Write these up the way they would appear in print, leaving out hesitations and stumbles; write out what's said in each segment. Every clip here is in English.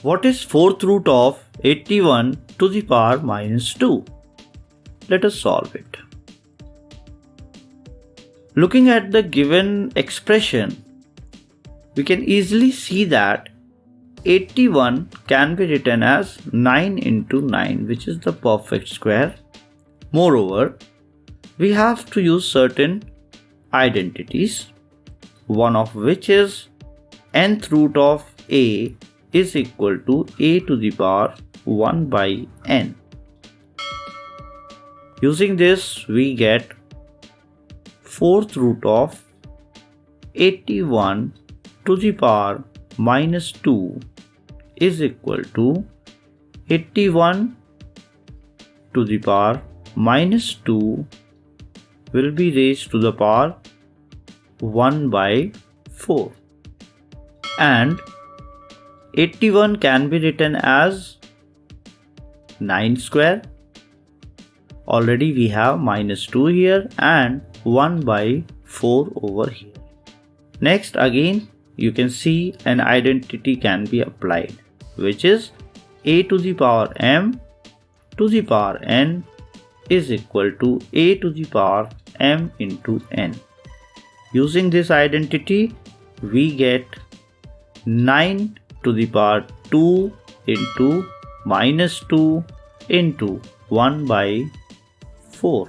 What is fourth root of 81 to the power minus 2? Let us solve it. Looking at the given expression, we can easily see that 81 can be written as 9 into 9, which is the perfect square. Moreover, we have to use certain identities, one of which is nth root of a is equal to a to the power 1 by n. Using this, we get fourth root of 81 to the power minus 2 is equal to 81 to the power minus 2 will be raised to the power 1 by 4. And 81 can be written as 9 square. Already we have minus 2 here and 1 by 4 over here. Next, again you can see an identity can be applied, which is a to the power m to the power n is equal to a to the power m into n. Using this identity, we get 9 to the power 2 into minus 2 into 1 by 4,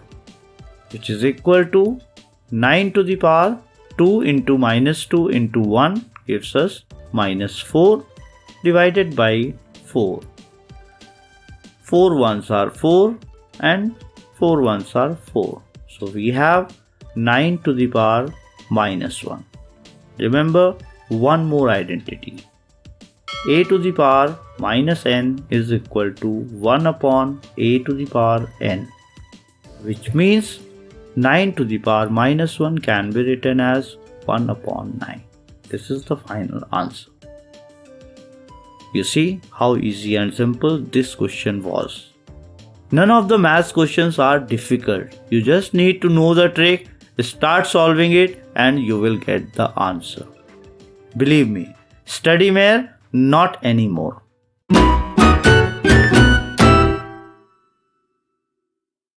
which is equal to 9 to the power 2 into minus 2 into 1 gives us minus 4 divided by 4. 4 ones are 4 and 4 ones are 4. So we have 9 to the power minus 1. Remember one more identity. A to the power minus n is equal to 1 upon a to the power n, which means 9 to the power minus 1 can be written as 1 upon 9. This is the final answer. You see how easy and simple this question was. None of the maths questions are difficult. You just need to know the trick, start solving it, and you will get the answer. Believe me, study more, not anymore.